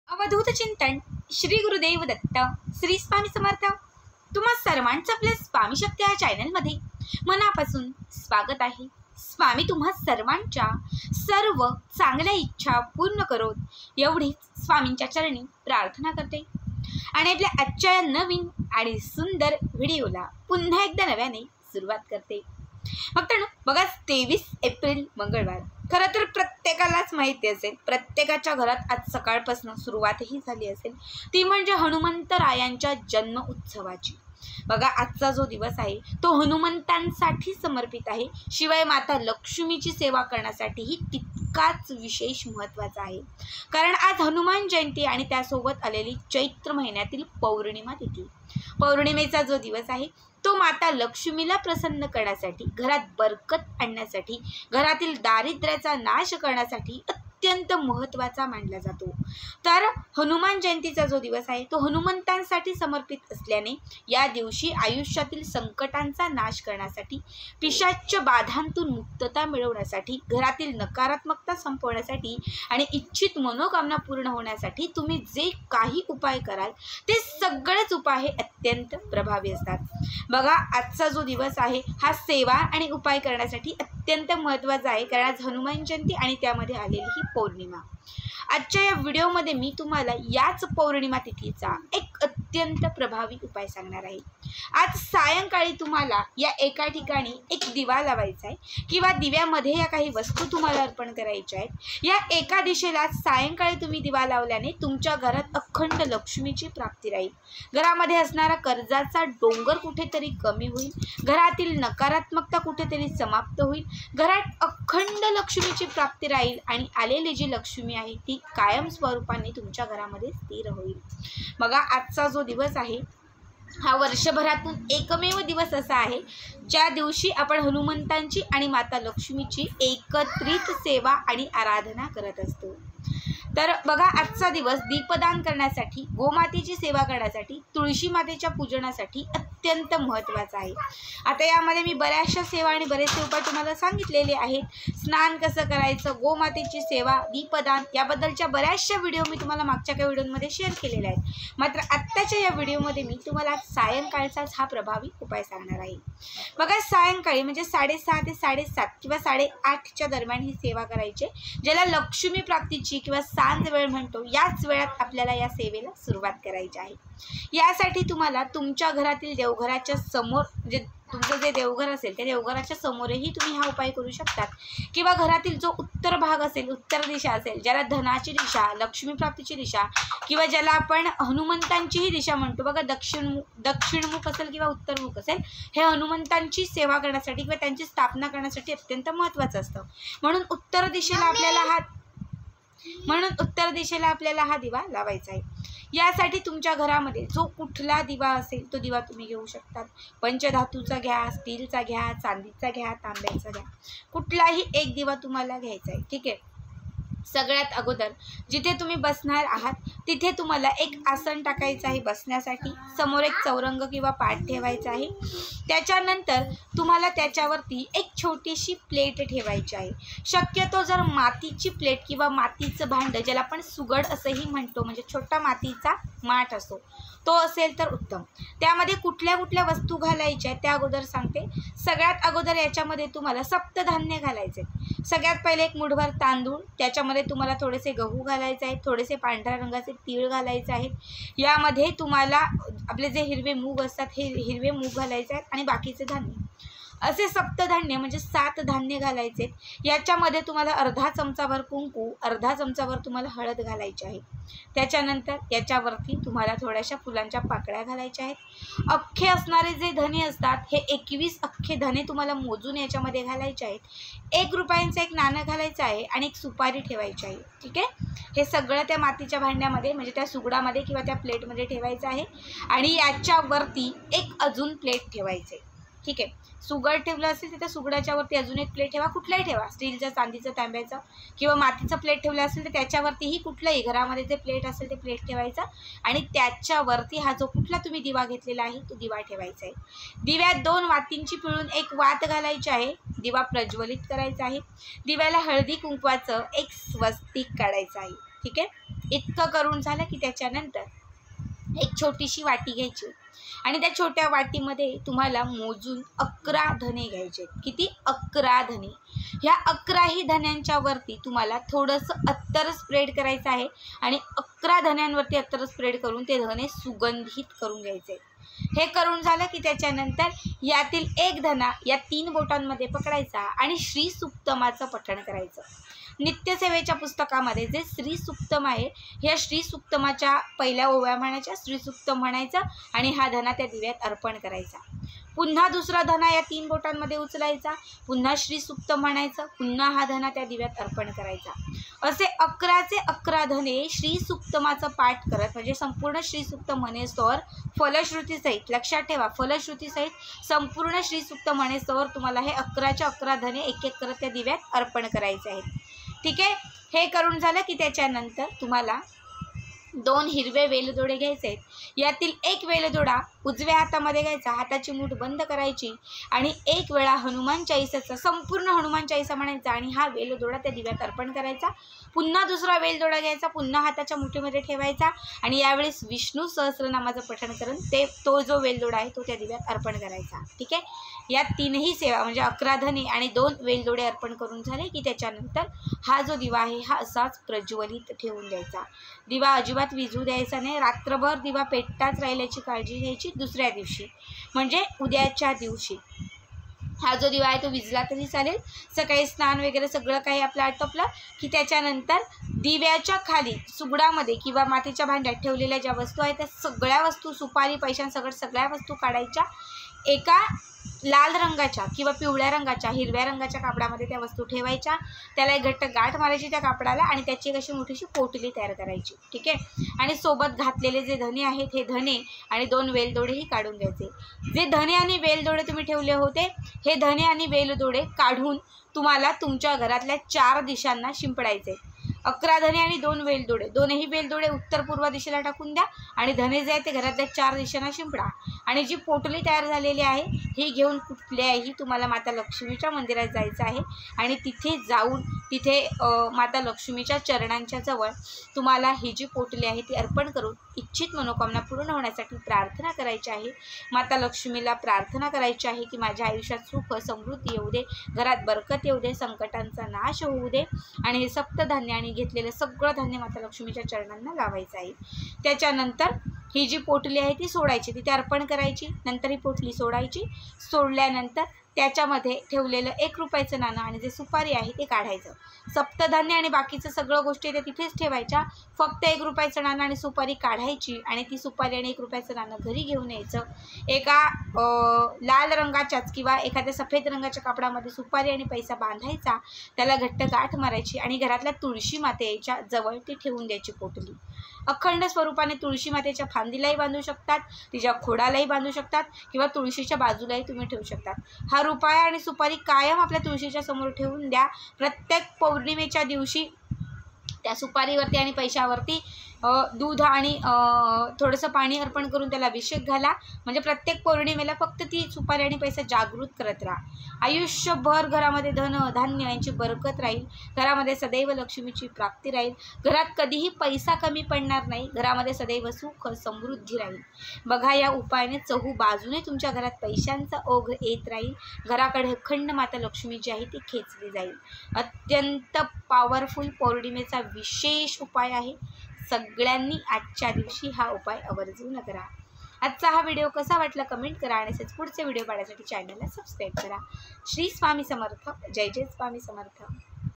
अवधूत चिंतन श्री गुरुदेव दत्त श्री स्वामी समर्थ। तुम्हा सर्वांचं आपल्या स्वामी शक्ती या चॅनलमध्ये मनापासून स्वागत आहे। स्वामी तुम्हा सर्वांच्या सर्व चांगल्या इच्छा पूर्ण करोत एवढीच स्वामींच्या चरणी प्रार्थना करते आणि आपल्या आजच्या या नवीन आणि सुंदर व्हिडिओला पुन्हा एकदा नव्याने सुरुवात करते। मित्रांनो बघा, 23 एप्रिल मंगळवार। खरं तर प्रत्येकालाच माहिती असेल, प्रत्येकाच्या घरात आज सकाळपासून सुरुवातही झाली असेल, ती म्हणजे हनुमंतरायांच्या जन्म उत्सवाची। बघा, आजचा जो दिवस आहे तो हनुमंतांसाठी समर्पित आहे, शिवाय माता लक्ष्मीची सेवा करण्यासाठीही तितकाच विशेष महत्त्वाचा आहे। कारण आज हनुमान जयंती आणि त्यासोबत आलेली चैत्र महिन्यातील पौर्णिमा तिथी। पौर्णिमेचा जो दिवस आहे तो माता लक्ष्मीला प्रसन्न करण्यासाठी, घरात बरकत आणण्यासाठी, घरातील दारिद्र्याचा नाश करण्यासाठी अत्यंत महत्त्वाचा मानला जातो। तर हनुमान जयंतीचा जो दिवस आहे तो हनुमंतांसाठी समर्पित असल्याने या दिवशी आयुष्यातील संकटांचा नाश करण्यासाठी, पिशाच्य बाधांतून मुक्तता मिळवण्यासाठी, घरातील नकारात्मकता संपवण्यासाठी आणि इच्छित मनोकामना पूर्ण होण्यासाठी तुम्ही जे काही उपाय कराल ते सगळेच उपाय हे अत्यंत प्रभावी असतात। बघा, आजचा जो दिवस आहे हा सेवा आणि उपाय करण्यासाठी अत्यंत महत्त्वाचा आहे, कारण आज हनुमान जयंती आणि त्यामध्ये आलेली ही पौर्णिमा। आजच्या या व्हिडिओमध्ये मी तुम्हाला याच पौर्णिमा तिथीचा एक अत्यंत प्रभावी उपाय सांगणार आहे। आज सायंकाळी तुम्हाला या एका ठिकाणी एक दिवा लावायचा आहे किंवा दिव्यामध्ये या काही वस्तू तुम्हाला अर्पण करायच्या आहेत। या एका दिशेला सायंकाळी तुम्ही दिवा लावल्याने तुमच्या घरात अखंड लक्ष्मीची प्राप्ती राहील, घरामध्ये असणारा कर्जाचा डोंगर कुठेतरी कमी होईल, घरातील नकारात्मकता कुठेतरी समाप्त होईल, घरात अखंड लक्ष्मीची प्राप्ती राहील आणि आलेली जी लक्ष्मी आहे ती कायम स्वरूपाने तुमच्या घरामध्ये स्थिर होईल। बघा, आजचा जो दिवस आहे हा वर्षभरातून एकमेव दिवस असा आहे ज्या दिवशी आपण हनुमंतांची आणि माता लक्ष्मीची एकत्रित सेवा आणि आराधना करत असतो। तर बघा, आजचा दिवस दीपदान करण्यासाठी, गोमातेची सेवा करण्यासाठी, तुळशी मातेच्या पूजनासाठी अत्यंत महत्त्वाचा आहे। आता यामध्ये मी बऱ्याचशा सेवा आणि बरेचसे उपाय तुम्हाला सांगितलेले आहेत। स्नान कसं करायचं, गोमातेची सेवा, दीपदान याबद्दलच्या बऱ्याचशा व्हिडिओ मी तुम्हाला मागच्या काही व्हिडिओमध्ये शेअर केलेल्या आहेत। मात्र आत्ताच्या या व्हिडिओमध्ये मी तुम्हाला सायंकाळचाच हा प्रभावी उपाय सांगणार आहे। बघा, सायंकाळी म्हणजे 6:30 ते 7:30 किंवा 8:30च्या दरम्यान ही सेवा करायची, ज्याला लक्ष्मी प्राप्तीची किंवा सांज वेळ म्हणतो। याच वेळात आपल्याला या सेवेला सुरुवात करायची आहे। यासाठी तुम्हाला तुमच्या घरातील देवघराच्या समोर, म्हणजे तुमचं जे देवघर असेल त्या देवघराच्या समोरही तुम्ही हा उपाय करू शकतात, किंवा घरातील जो उत्तर भाग असेल, उत्तर दिशा असेल, ज्याला धनाची दिशा, लक्ष्मी प्राप्तीची दिशा किंवा ज्याला आपण हनुमंतांचीही दिशा म्हणतो, बघा दक्षिणमुख असेल किंवा उत्तरमुख असेल, हे हनुमंतांची सेवा करण्यासाठी किंवा त्यांची स्थापना करण्यासाठी अत्यंत महत्त्वाचं असतं। म्हणून उत्तर दिशेला आपल्याला हा दिवा लावायचा आहे। यासाठी तुमच्या घरामध्ये जो कुठला दिवा असेल तो दिवा तुम्ही घेऊ शकतात। पंचधातूचा घ्या, स्टीलचा घ्या, चांदीचा घ्या, तांब्याचा घ्या, कुठलाही एक दिवा तुम्हाला घ्यायचा आहे, ठीक आहे। सगळ्यात अगोदर जिथे तुम्ही बसणार आहात तिथे तुम्हाला एक आसन टाकायचं आहे बसण्यासाठी, समोर एक चौरंग किंवा पाट ठेवायचा आहे। त्याच्यानंतर तुम्हाला त्याच्यावरती एक छोटीशी प्लेट ठेवायची आहे। शक्यतो जर मातीची प्लेट किंवा मातीचं भांडं, ज्याला आपण सुगड असंही म्हणतो, म्हणजे छोटा मातीचा माठ असतो, तो असेल तर उत्तम। त्यामध्ये कुठल्या कुठल्या वस्तू घालायच्या त्या अगोदर सांगते। सगळ्यात अगोदर याच्यामध्ये तुम्हाला सप्तधान्य घालायचे। सगळ्यात पहिले एक मुठभर तांदूळ, त्याच्यामध्ये तुम्हाला थोडेसे गहू घालायचे आहेत, थोडेसे पांढऱ्या रंगाचे तीळ घालायचे आहेत। यामध्ये तुम्हाला आपले जे हिरवे मूग असतात हे हिरवे मूग घालायचे आहेत आणि बाकीचे धान्य, असे सप्तधान्य म्हणजे 7 धान्य घालायचे। याच्यामध्ये तुम्हाला अर्धा चमचाभर कुंकू, अर्धा चमचाभर तुम्हाला हळद घालायची आहे। त्याच्यानंतर याच्यावरती तुम्हाला थोड्याशा फुलांच्या पाकळ्या घालायच्या आहेत। अख्खे असणारे जे धने असतात हे 21 अख्खे धने तुम्हाला मोजून याच्यामध्ये घालायचे आहेत। 1 रुपयांचं एक नाणं घालायचं आहे आणि एक सुपारी ठेवायची आहे, ठीक आहे। हे सगळं त्या मातीच्या भांड्यामध्ये म्हणजे त्या सुगडामध्ये किंवा त्या प्लेटमध्ये ठेवायचं आहे आणि याच्यावरती एक अजून प्लेट ठेवायचं आहे, ठीक आहे। सुगड ठेवलं असेल तर त्या सुगडाच्यावरती अजून एक प्लेट ठेवा, कुठलाही ठेवा, स्टीलचं, चांदीचं, तांब्याचं किंवा मातीचं प्लेट ठेवलं असेल तर त्याच्यावरतीही कुठलंही घरामध्ये जे प्लेट असेल ते प्लेट ठेवायचं आणि त्याच्यावरती हा जो कुठला तुम्ही दिवा घेतलेला आहे तो दिवा ठेवायचा आहे। दिव्यात 2 वातींची पिळून एक वात घालायची आहे, दिवा प्रज्वलित करायचा आहे। दिव्याला हळदी कुंकवाचं एक स्वस्तिक काढायचं आहे, ठीक आहे। इतकं करून झालं की त्याच्यानंतर एक छोटीशी वाटी घ्यायची आणि त्या छोट्या वाटीमध्ये तुम्हाला मोजून 11 धने घ्यायचे. किती? 11 धने. ह्या 11ही धन्यांच्या वरती तुम्हाला थोडंसं अत्तर स्प्रेड करायचं आहे आणि 11 धन्यांवरती अत्तर स्प्रेड करून ते धने सुगंधित करून घ्यायचे. हे करून झालं की त्याच्यानंतर यातील एक धना या 3 बोटांमध्ये पकडायचा आणि श्री सुक्तमाचं पठण करायचं. नित्यसेवेच्या पुस्तकामध्ये जे श्री सुक्तम आहे, ह्या श्री सुक्तमाच्या पहिल्या ओव्या म्हणायच्या, श्री सुक्तम म्हणायचं आणि हा धना त्या दिव्यात अर्पण करायचा. पुन्हा दुसरा धना या 3 बोटांमध्ये उचलायचा, पुन्हा श्री सुक्तम म्हणायचं, पुन्हा हा धना त्या दिव्यात अर्पण करायचा. असे 11चे 11 धने श्री सुक्तमाचं पाठ करत म्हणजे संपूर्ण श्री सुक्तम म्हणेस्तोवर फलश्रुतीसहित, लक्षात ठेवा, फलश्रुतीसहित संपूर्ण श्री सुक्तम म्हणेस्तोवर तुम्हाला हे 11च्या 11 धने एक एक करत त्या दिव्यात अर्पण करायचे आहेत. ठीक आहे. हे करून झालं की त्याच्यानंतर तुम्हाला 2 हिरवे वेलदोडे घ्यायचे आहेत. यातील एक वेलदोडा उजव्या हातामध्ये घ्यायचा, हाताची मूठ बंद करायची आणि एक वेळा हनुमान चालीसाचा संपूर्ण हनुमान चालीसा म्हणायचा आणि हा वेलदोडा त्या दिव्यात अर्पण करायचा. पुन्हा दुसरा वेलदोडा घ्यायचा, पुन्हा हाताच्या मुठीमध्ये ठेवायचा आणि यावेळेस विष्णू सहस्रनामाचं पठण करून तो जो वेलदोडा आहे तो त्या दिव्यात अर्पण करायचा. ठीक आहे. या 3ही सेवा म्हणजे 11 धने आणि 2 वेलदोडे अर्पण करून झाले की त्याच्यानंतर हा जो दिवा आहे हा असाच प्रज्वलित ठेवून द्यायचा. दिवा अजिबात विझू द्यायचा नाही. रात्रभर दिवा पेटताच राहिल्याची काळजी घ्यायची. दुसऱ्या दिवशी म्हणजे उद्याच्या दिवशी हा जो दिवा आहे तो विझला तरी चालेल. सकाळी स्नान वगैरे सगळं काही आपलं आटोपलं की त्याच्यानंतर दिव्याच्या खाली सुगडामध्ये किंवा मातीच्या भांड्यात ठेवलेल्या ज्या वस्तू आहेत त्या सगळ्या वस्तू, सुपारी, पैशांसकट सगळ्या वस्तू काढायच्या. एका लाल रंगाच्या किंवा पिवळ्या रंगाच्या, हिरव्या रंगाच्या कापडामध्ये त्या वस्तू ठेवायच्या. त्याला एक घट्ट गाठ मारायची त्या कापडाला आणि त्याची एक अशी मोठीशी पोटली तयार करायची. ठीक आहे. आणि सोबत घातलेले जे धने आहेत हे धने आणि 2 वेलदोडेही काढून घ्यायचे. जे धने आणि वेलदोडे तुम्ही ठेवले होते हे धने आणि वेलदोडे काढून तुम्हाला तुमच्या घरातल्या 4 दिशांना शिंपडायचे. 11 धने आणि 2 वेलदोडे, दोन्ही वेलदोडे उत्तर पूर्व दिशेला टाकून द्या आणि धने जे आहे ते घरातल्या 4 दिशांना शिंपडा. आणि जी पोटली तयार झालेली आहे ही घेऊन कुठल्याही तुम्हाला माता लक्ष्मीच्या मंदिरात जायचं आहे आणि तिथे जाऊन तिथे माता लक्ष्मीच्या चरणांच्या जवळ तुम्हाला ही जी पोटली आहे ती अर्पण करून इच्छित मनोकामना पूर्ण होण्यासाठी प्रार्थना करायची आहे. माता लक्ष्मीला प्रार्थना करायची आहे की माझ्या आयुष्यात सुख समृद्धी येऊ दे, घरात बरकत येऊ दे, संकटांचा नाश होऊ दे आणि हे सप्तधान्य आणि घेतलेलं सगळं धान्य माता लक्ष्मीच्या चरणांना लावायचं आहे. त्याच्यानंतर ही जी पोटली आहे ती सोडायची, तिथे अर्पण करायची. नंतर ही पोटली सोडायची. सोडल्यानंतर त्याच्यामध्ये ठेवलेलं 1 रुपयाचं नाणं आणि जे सुपारी आहे ते काढायचं. सप्तधान्य आणि बाकीचं सगळं गोष्टी त्या तिथेच ठेवायच्या. फक्त 1 रुपयाचं नाणं आणि सुपारी काढायची आणि ती सुपारी आणि 1 रुपयाचं नाणं घरी घेऊन यायचं. एका लाल रंगाच्याच किंवा एखाद्या सफेद रंगाच्या कापडामध्ये सुपारी आणि पैसा बांधायचा, त्याला घट्ट गाठ मारायची आणि घरातल्या तुळशी मातेच्या जवळ ती ठेवून द्यायची पोटली. अखंड स्वरूपाने तुळशी मातेच्या फांदीलाही बांधू शकतात, तिच्या खोडालाही बांधू शकतात किंवा तुळशीच्या बाजूलाही तुम्ही ठेवू शकतात. हा रुपया आणि सुपारी कायम आपल्या तुळशीच्या समोर ठेवून द्या. प्रत्येक पौर्णिमेच्या दिवशी त्या सुपारीवरती आणि पैशावरती दूध आणि थोडंसं पाणी अर्पण करून त्याला अभिषेक घाला. म्हणजे प्रत्येक पौर्णिमेला फक्त ती सुपारी आणि पैसा जागृत करत राहा. आयुष्यभर घरामध्ये धन धान्य यांची बरकत राहील. घरामध्ये सदैव लक्ष्मीची प्राप्ती राहील. घरात कधीही पैसा कमी पडणार नाही. घरामध्ये सदैव सुख समृद्धी राहील. बघा, या उपायाने चहू बाजूने तुमच्या घरात पैशांचा ओघ येत राहील. घराकडे अखंड माता लक्ष्मी जी आहे ती खेचली जाईल. अत्यंत पॉवरफुल पौर्णिमेचा विशेष उपाय आहे. सगळ्यांनी आजच्या दिवशी हा उपाय आवर्जून करा. आजचा हा व्हिडिओ कसा वाटला कमेंट करा आणि असेच पुढचे व्हिडिओ पाहण्यासाठी चॅनलला सबस्क्राईब करा. श्री स्वामी समर्थ. जय जय स्वामी समर्थ.